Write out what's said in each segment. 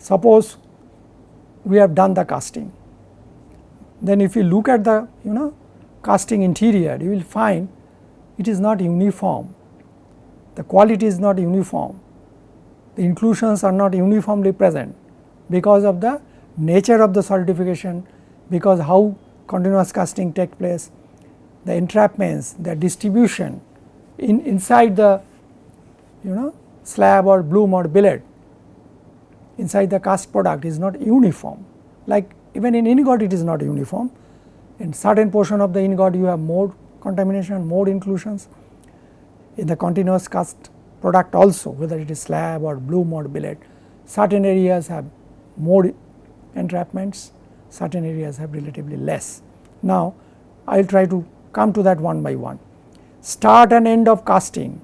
Suppose we have done the casting, then if you look at the casting interior, you will find it is not uniform, the quality is not uniform, the inclusions are not uniformly present because of the nature of the solidification, because how continuous casting take place, the entrapments, the distribution inside the slab or bloom or billet inside the cast product is not uniform. Like even in ingot it is not uniform, in certain portion of the ingot you have more contamination, more inclusions. In the continuous cast product also, whether it is slab or bloom or billet, certain areas have more entrapments, certain areas have relatively less. Now I will try to come to that one by one. Start and end of casting,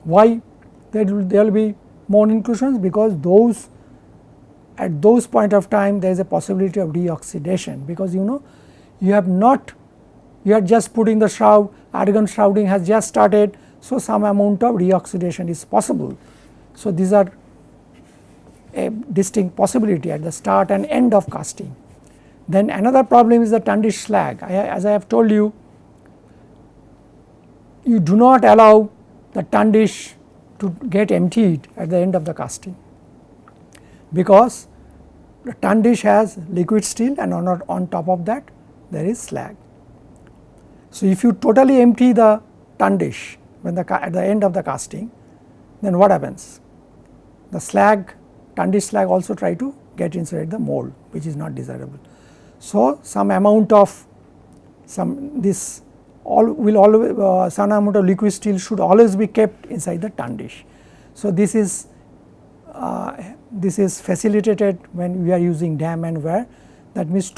why there will be more inclusions? Because those at those point of time there is a possibility of deoxidation, because you are just putting the shroud, argon shrouding has just started, so some amount of reoxidation is possible. So these are a distinct possibility at the start and end of casting. Then another problem is the Tundish slag. As I have told you, you do not allow the Tundish to get emptied at the end of the casting, because the Tundish has liquid steel and on top of that there is slag. So if you totally empty the Tundish at the end of the casting, then what happens? The slag, Tundish slag also try to get inside the mold, which is not desirable. So some amount of some amount of liquid steel should always be kept inside the Tundish. So this is facilitated when we are using dam and wear. That means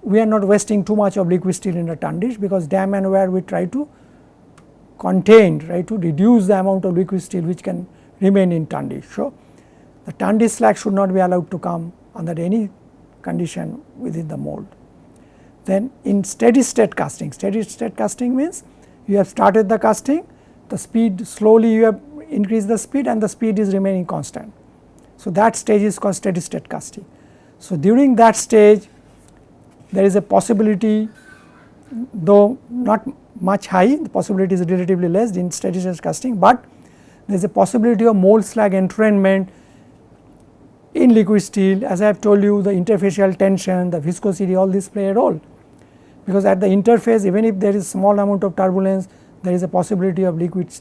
we are not wasting too much of liquid steel in the Tundish, because dam and wear we try to contain, try to reduce the amount of liquid steel which can remain in Tundish. So the Tundish slag should not be allowed to come under any condition within the mold. Then in steady state casting means you have started the casting, the speed slowly you have increased the speed and the speed is remaining constant. So that stage is called steady state casting. So during that stage there is a possibility, though not much high, the possibility is relatively less in steady state casting, but there is a possibility of mold slag entrainment in liquid steel. As I have told you, the interfacial tension, the viscosity, all these play a role, because at the interface, even if there is small amount of turbulence, there is a possibility of liquid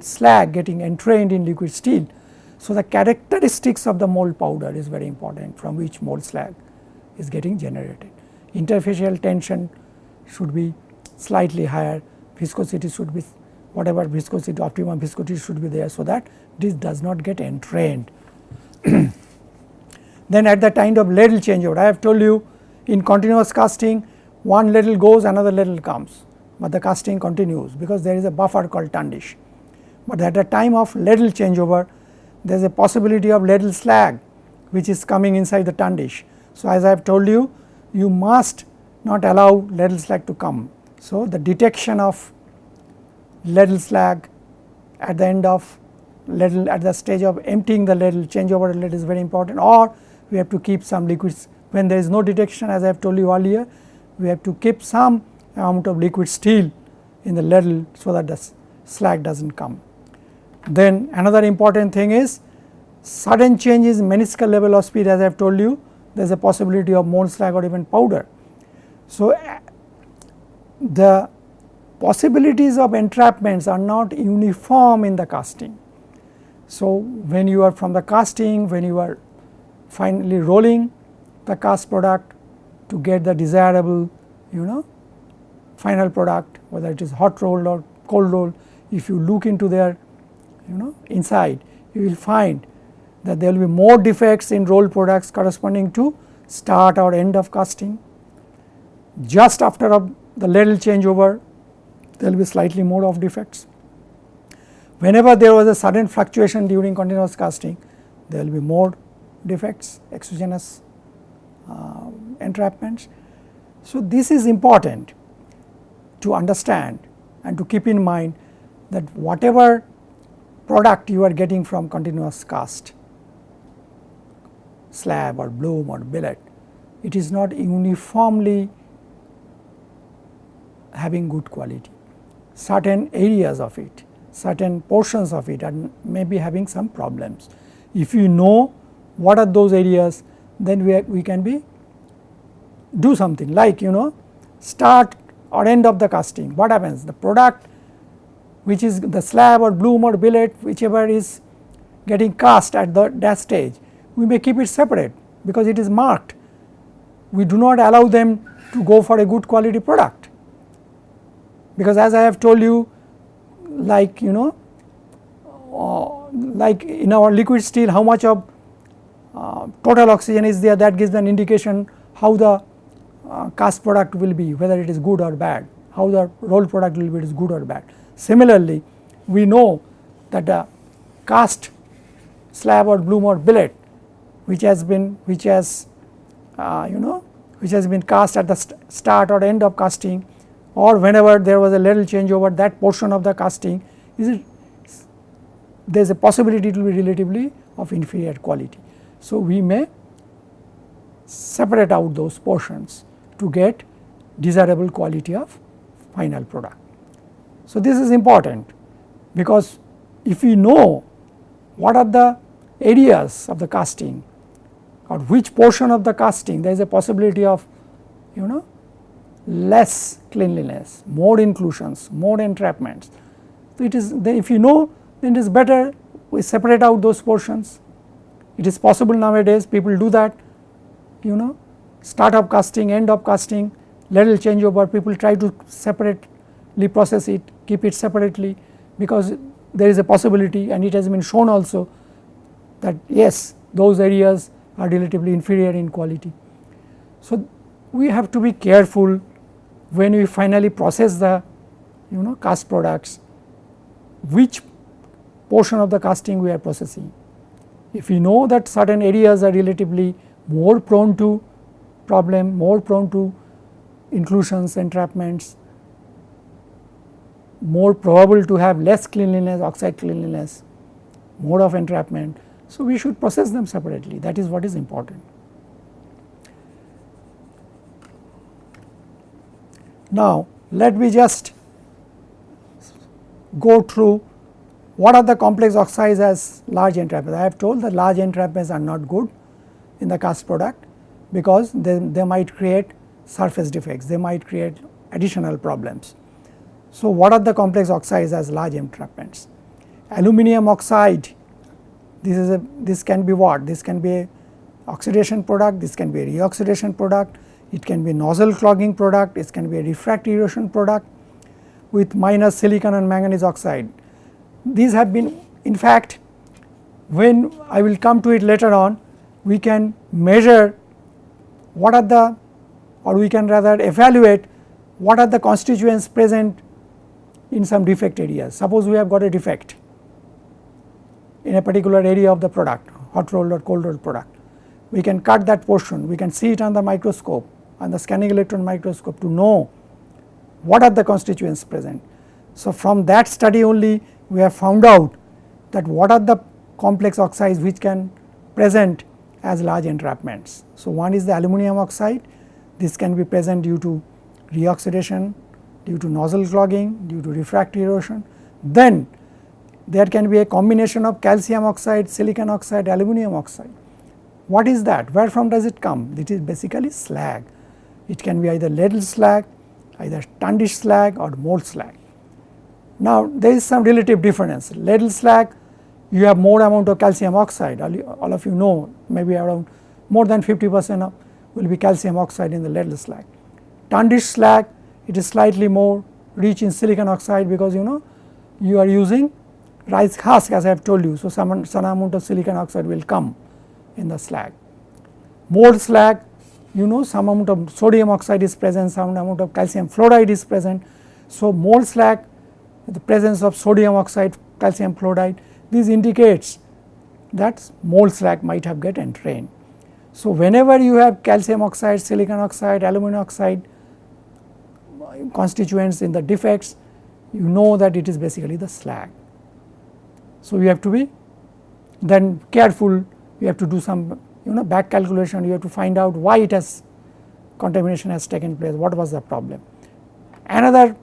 slag getting entrained in liquid steel. So the characteristics of the mold powder is very important, from which mold slag is getting generated. Interfacial tension should be slightly higher, viscosity should be whatever viscosity, optimum viscosity should be there, so that this does not get entrained. Then at the time of ladle changeover, I have told you in continuous casting one ladle goes, another ladle comes, but the casting continues because there is a buffer called Tundish. But at the time of ladle changeover, there is a possibility of ladle slag which is coming inside the Tundish. So as I have told you, you must not allow ladle slag to come. So the detection of ladle slag at the end of ladle, at the stage of emptying the ladle, changeover ladle is very important, or we have to keep some liquids. When there is no detection, as I have told you earlier, we have to keep some amount of liquid steel in the ladle so that the slag does not come. Then another important thing is sudden change in meniscal level of speed. As I have told you, there is a possibility of mold slag or even powder. So the possibilities of entrapments are not uniform in the casting. So when you are from the casting, when you are finally rolling the cast product to get the desirable final product, whether it is hot roll or cold roll, if you look into their inside, you will find that there will be more defects in rolled products corresponding to start or end of casting. Just after the ladle changeover, there will be slightly more of defects. Whenever there was a sudden fluctuation during continuous casting, there will be more defects, exogenous entrapments. So this is important to understand and to keep in mind, that whatever product you are getting from continuous cast slab or bloom or billet, it is not uniformly having good quality. Certain areas of it, certain portions of it are maybe having some problems. If you know what are those areas, then we can do something like start or end of the casting. What happens? The product which is the slab or bloom or billet, whichever is getting cast at that stage, we may keep it separate because it is marked. We do not allow them to go for a good quality product, because as I have told you, like like in our liquid steel, how much of total oxygen is there, that gives an indication how the cast product will be, whether it is good or bad, how the roll product will be, it is good or bad. Similarly, we know that the cast slab or bloom or billet which has been cast at the start or end of casting, or whenever there was a little changeover, that portion of the casting there is a possibility it will be relatively of inferior quality. So, we may separate out those portions to get desirable quality of final product. So, this is important, because if we know what are the areas of the casting or which portion of the casting there is a possibility of less cleanliness, more inclusions, more entrapments. So, it is if you know, then it is better we separate out those portions. It is possible nowadays, people do that, start of casting, end of casting, little changeover, people try to separately process it, keep it separately, because there is a possibility, and it has been shown also that yes, those areas are relatively inferior in quality. So, we have to be careful when we finally process the cast products, which portion of the casting we are processing. If we know that certain areas are relatively more prone to problem, more prone to inclusions, entrapments, more probable to have less cleanliness, oxide cleanliness, mode of entrapment, so we should process them separately. That is what is important. Now, let me just go through what are the complex oxides as large entrapments. I have told that large entrapments are not good in the cast product, because they might create surface defects, they might create additional problems. So, what are the complex oxides as large entrapments? Aluminum oxide, this can be what? This can be a oxidation product, this can be a reoxidation product, it can be a nozzle clogging product, it can be a refractory erosion product with minus silicon and manganese oxide. These have been, in fact, when I will come to it later on, we can measure what are the, or we can rather evaluate what are the constituents present in some defect areas. Suppose we have got a defect in a particular area of the product, hot rolled or cold rolled product, we can cut that portion, we can see it on the microscope, on the scanning electron microscope, to know what are the constituents present. So, from that study only we have found out that what are the complex oxides which can present as large entrapments. So, one is the aluminum oxide, this can be present due to reoxidation, due to nozzle clogging, due to refractory erosion. Then there can be a combination of calcium oxide, silicon oxide, aluminum oxide. What is that? Where from does it come? It is basically slag. It can be either ladle slag, either Tundish slag or mold slag. Now, there is some relative difference. Ladle slag, you have more amount of calcium oxide, all of you know, maybe around more than 50% will be calcium oxide in the ladle slag. Tundish slag, it is slightly more rich in silicon oxide, because you are using rice husk, as I have told you. So, some amount of silicon oxide will come in the slag. Mold slag, some amount of sodium oxide is present, some amount of calcium fluoride is present. So, mold slag, the presence of sodium oxide, calcium fluoride, this indicates that mold slag might have get entrained. So, whenever you have calcium oxide, silicon oxide, aluminum oxide constituents in the defects, you know that it is basically the slag. So, we have to be then careful, we have to do some back calculation, you have to find out why it has contamination has taken place, what was the problem. Another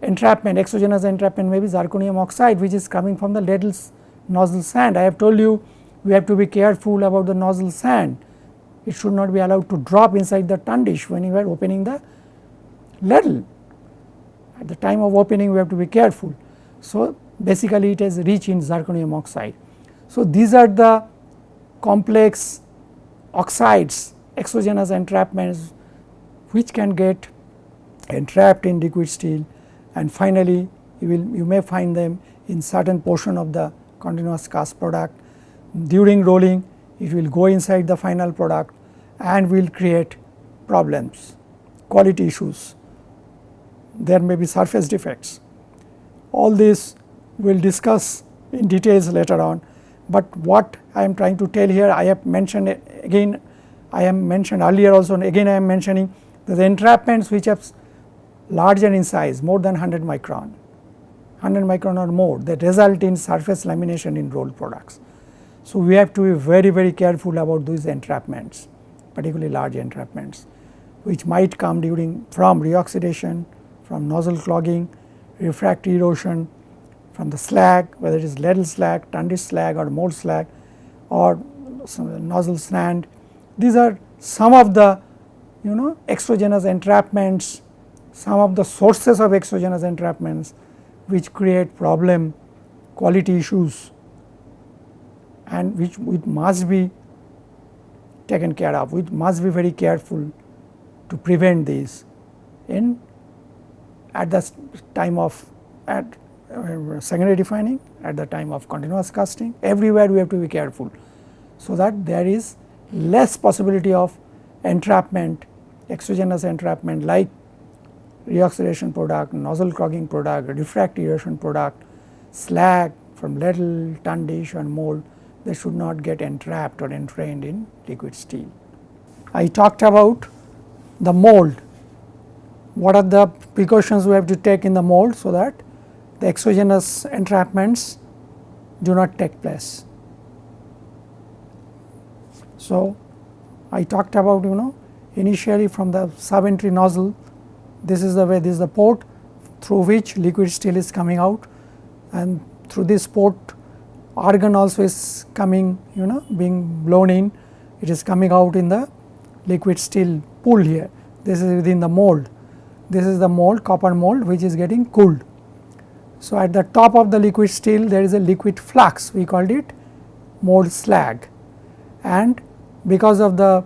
entrapment, exogenous entrapment may be zirconium oxide, which is coming from the ladle's nozzle sand. I have told you we have to be careful about the nozzle sand, it should not be allowed to drop inside the tundish when you are opening the ladle. At the time of opening we have to be careful. So, basically it is rich in zirconium oxide. So, these are the complex oxides, exogenous entrapments which can get entrapped in liquid steel, and finally you may find them in certain portion of the continuous cast product. During rolling it will go inside the final product and will create problems, quality issues, there may be surface defects. All this we will discuss in details later on, but what I am trying to tell here, I have mentioned again, I am mentioned earlier also, and again I am mentioning that the entrapments which have larger in size, more than 100 micron or more, that result in surface lamination in rolled products. So, we have to be very, very careful about these entrapments, particularly large entrapments, which might come from reoxidation, from nozzle clogging, refractory erosion, from the slag, whether it is ladle slag, Tundish slag or mold slag or nozzle sand. These are some of the exogenous entrapments, some of the sources of exogenous entrapments which create problem, quality issues, and which must be taken care of. We must be very careful to prevent these at the time of secondary refining, at the time of continuous casting, everywhere we have to be careful, so that there is less possibility of entrapment, exogenous entrapment like reoxidation product, nozzle clogging product, refractory erosion product, slag from ladle, tundish and mold, they should not get entrapped or entrained in liquid steel. I talked about the mold, what are the precautions we have to take in the mold so that the exogenous entrapments do not take place. So, I talked about initially from the sub-entry nozzle, this is the way, this is the port through which liquid steel is coming out, and through this port argon also is coming being blown in, it is coming out in the liquid steel pool here. This is within the mold, this is the mold, copper mold, which is getting cooled. So, at the top of the liquid steel there is a liquid flux, we called it mold slag, and because of the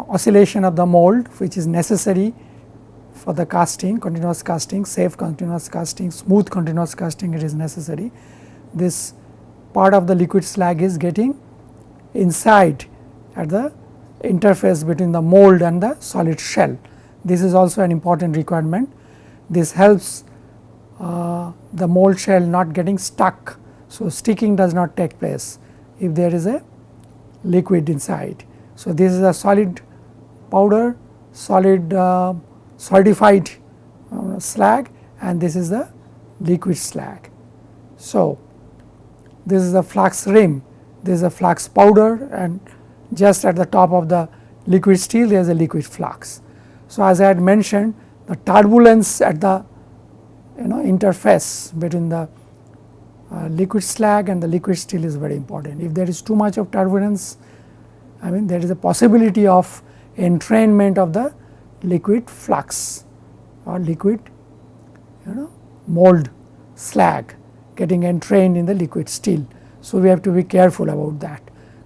oscillation of the mold which is necessary for the casting, continuous casting, safe continuous casting, smooth continuous casting, it is necessary. This part of the liquid slag is getting inside at the interface between the mold and the solid shell. This is also an important requirement. This helps the mold shell not getting stuck. So, sticking does not take place if there is a liquid inside. So, this is a solid powder, solid solidified slag, and this is the liquid slag. So, this is the flux rim, this is a flux powder, and just at the top of the liquid steel there is a liquid flux. So, as I had mentioned, the turbulence at the interface between the liquid slag and the liquid steel is very important. If there is too much of turbulence, there is a possibility of entrainment of the liquid flux or liquid mold slag getting entrained in the liquid steel. So, we have to be careful about that.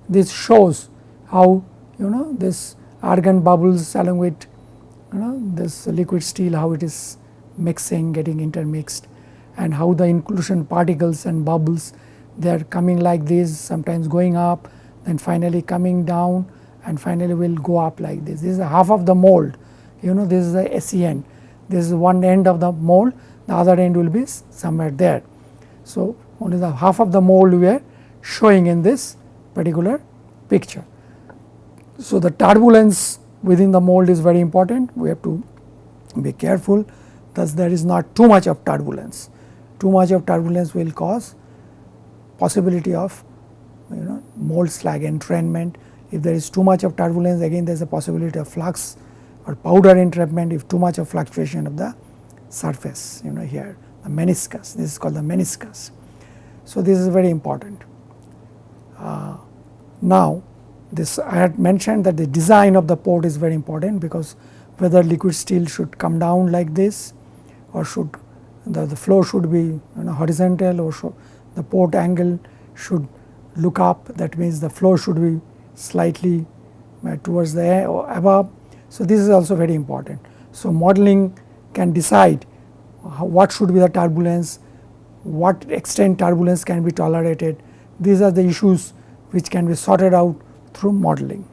This shows how this argon bubbles along with this liquid steel, how it is mixing, getting intermixed, and how the inclusion particles and bubbles, they are coming like this, sometimes going up, then finally coming down, and finally will go up like this. This is half of the mold, this is the SEN, this is one end of the mold, the other end will be somewhere there. So, only the half of the mold we are showing in this particular picture. So, the turbulence within the mold is very important, we have to be careful, thus there is not too much of turbulence. Too much of turbulence will cause possibility of mold slag entrainment. If there is too much of turbulence, again there is a possibility of flux or powder entrapment if too much of fluctuation of the surface, here the meniscus, this is called the meniscus. So, this is very important. Now, this I had mentioned that the design of the port is very important, because whether liquid steel should come down like this, or should the flow should be horizontal, or the port angle should look up, that means the flow should be slightly towards the air or above. So, this is also very important. So, modeling can decide what should be the turbulence, what extent turbulence can be tolerated. These are the issues which can be sorted out through modeling.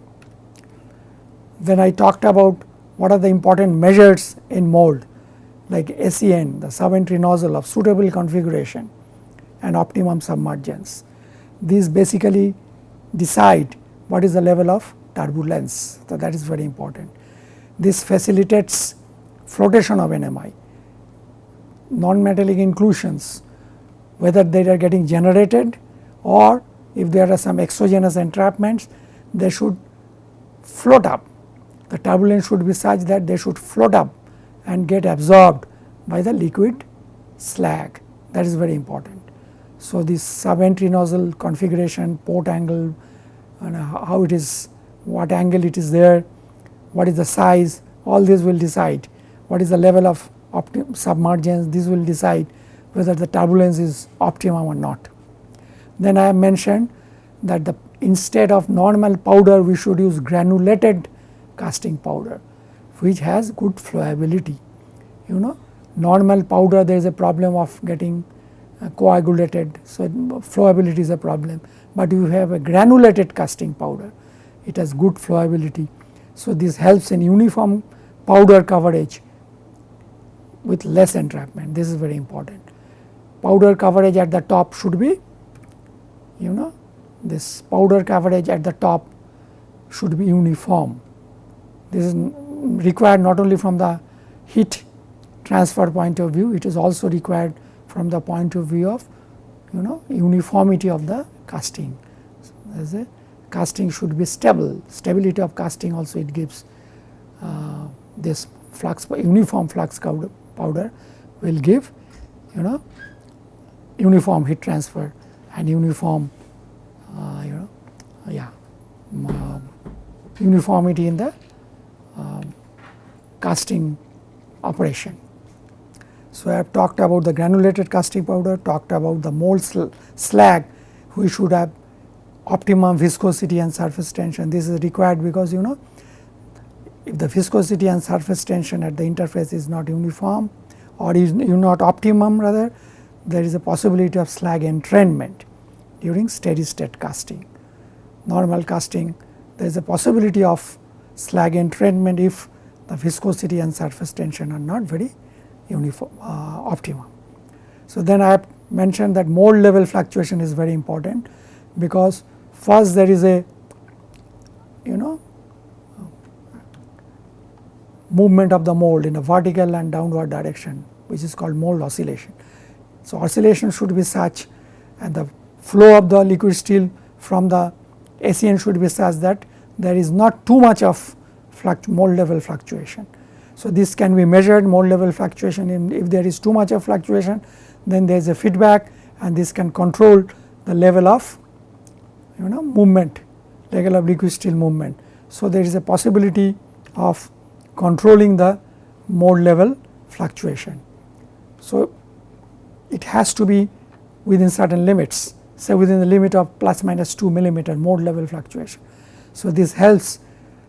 Then I talked about what are the important measures in mold, like SEN, the sub-entry nozzle of suitable configuration and optimum submergence. These basically decide what is the level of turbulence, so that is very important. This facilitates flotation of NMI, non-metallic inclusions, whether they are getting generated or if there are some exogenous entrapments, they should float up. The turbulence should be such that they should float up and get absorbed by the liquid slag, that is very important. So, this sub-entry nozzle configuration, port angle, and how it is, what angle it is there, what is the size, all this will decide what is the level of submergence. This will decide whether the turbulence is optimum or not. Then I have mentioned that instead of normal powder, we should use granulated casting powder, which has good flowability. Normal powder, there is a problem of getting coagulated, so flowability is a problem, but you have a granulated casting powder, it has good flowability. So, this helps in uniform powder coverage with less entrapment, this is very important. Powder coverage at the top should be, this powder coverage at the top should be uniform. This is required not only from the heat transfer point of view, it is also required from the point of view of uniformity of the casting. As a casting should be stable, stability of casting also it gives this flux, uniform flux powder will give uniform heat transfer and uniform uniformity in the casting operation. So, I have talked about the granulated casting powder, talked about the mold slag, we should have optimum viscosity and surface tension. This is required because if the viscosity and surface tension at the interface is not uniform or is not optimum, rather there is a possibility of slag entrainment during steady state casting. Normal casting, there is a possibility of slag entrainment if the viscosity and surface tension are not very uniform, optimum. So, then I have mentioned that mold level fluctuation is very important, because first there is a movement of the mold in a vertical and downward direction, which is called mold oscillation. So, oscillation should be such, and the flow of the liquid steel from the SEN should be such that there is not too much of mold level fluctuation. So, this can be measured, mold level fluctuation, and if there is too much of fluctuation, then there is a feedback, and this can control the level of movement, level of liquid steel movement. So, there is a possibility of controlling the mold level fluctuation. So, it has to be within certain limits, say within the limit of plus minus 2 millimeter mold level fluctuation. So, this helps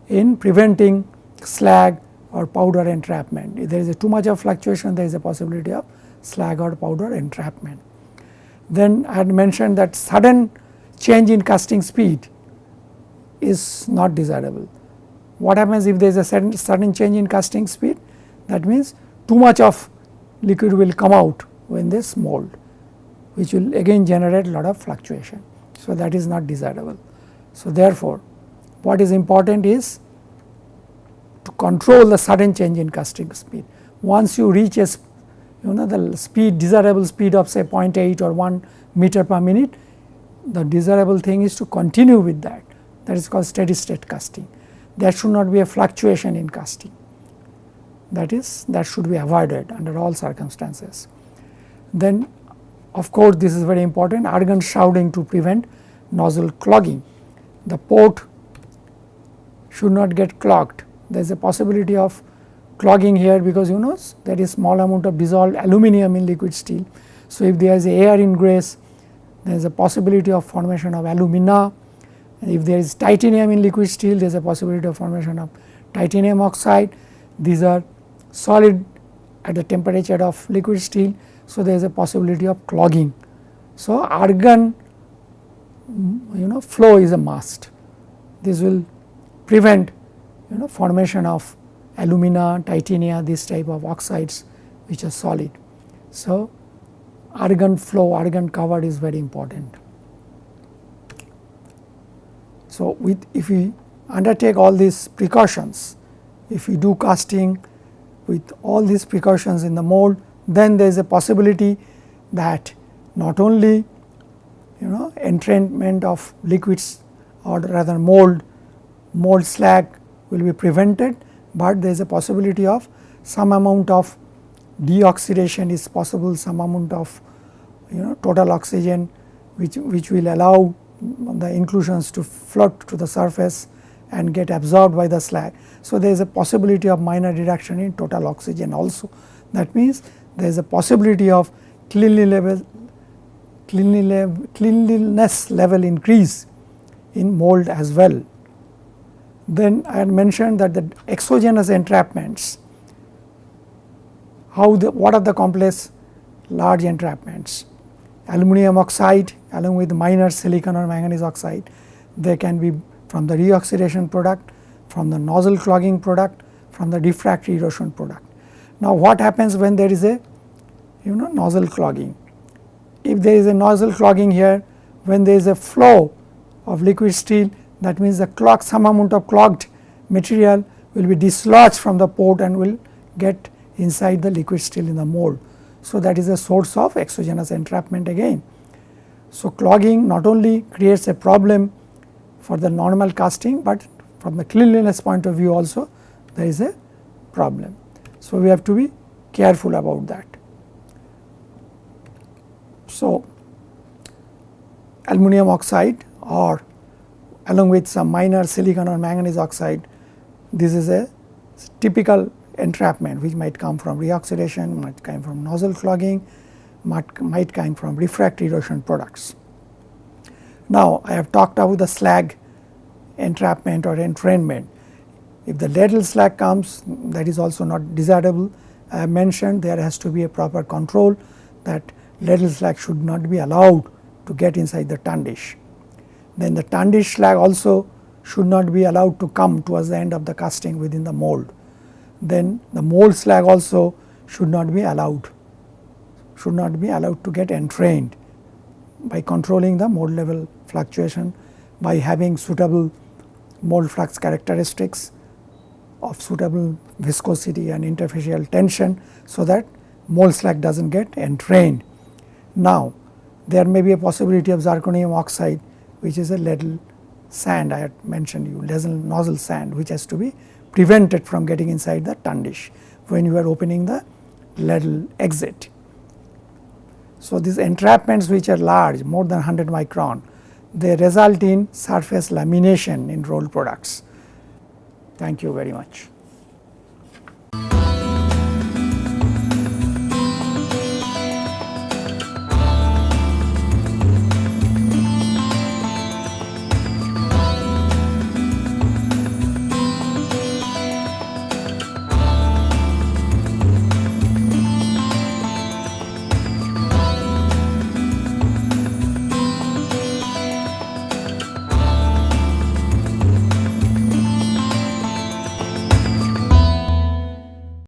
in preventing slag or powder entrapment. If there is too much of fluctuation, there is a possibility of slag or powder entrapment. Then I had mentioned that sudden change in casting speed is not desirable. What happens if there is a sudden change in casting speed? That means too much of liquid will come out in this mold, which will again generate a lot of fluctuation. So, that is not desirable. So, therefore, what is important is to control the sudden change in casting speed. Once you reach the speed, desirable speed of say 0.8 or 1 meter per minute, the desirable thing is to continue with that. That is called steady state casting. There should not be a fluctuation in casting. That should be avoided under all circumstances. Then of course, this is very important, argon shrouding to prevent nozzle clogging. The port should not get clogged. There is a possibility of clogging here because there is small amount of dissolved aluminum in liquid steel. So, if there is air ingress, there is a possibility of formation of alumina. If there is titanium in liquid steel, there is a possibility of formation of titanium oxide. These are solid at the temperature of liquid steel. So, there is a possibility of clogging. So, argon flow is a must. This will prevent formation of alumina, titania, this type of oxides which are solid. So, argon flow, argon cover is very important. So, if we undertake all these precautions, if we do casting with all these precautions in the mold, then there is a possibility that not only entrainment of liquids or rather mold slag will be prevented, but there is a possibility of some amount of deoxidation is possible, some amount of total oxygen which will allow the inclusions to float to the surface and get absorbed by the slag. So, there is a possibility of minor reduction in total oxygen also. That means, there is a possibility of cleanliness level increase in mold as well. Then I had mentioned that the exogenous entrapments, what are the complex large entrapments? Aluminum oxide along with minor silicon or manganese oxide, they can be from the reoxidation product, from the nozzle clogging product, from the diffractory erosion product. Now, what happens when there is a nozzle clogging? If there is a nozzle clogging here, when there is a flow of liquid steel, that means the some amount of clogged material will be dislodged from the port and will get inside the liquid steel in the mold. So, that is a source of exogenous entrapment again. So, clogging not only creates a problem for the normal casting, but from the cleanliness point of view also there is a problem. So, we have to be careful about that. So, aluminum oxide or along with some minor silicon or manganese oxide, this is a typical entrapment which might come from reoxidation, might come from nozzle clogging, might come from refractory erosion products. Now, I have talked about the slag entrapment or entrainment. If the ladle slag comes, that is also not desirable. I have mentioned there has to be a proper control that ladle slag should not be allowed to get inside the tundish. Then the Tundish slag also should not be allowed to come towards the end of the casting within the mold. Then the mold slag also should not be allowed to get entrained. By controlling the mold level fluctuation, by having suitable mold flux characteristics of suitable viscosity and interfacial tension, so that mold slag does not get entrained. Now, there may be a possibility of zirconium oxide, which is a ladle sand, I had mentioned you, nozzle sand, which has to be prevented from getting inside the tundish when you are opening the ladle exit. So, these entrapments which are large, more than 100 micron, they result in surface lamination in rolled products. Thank you very much.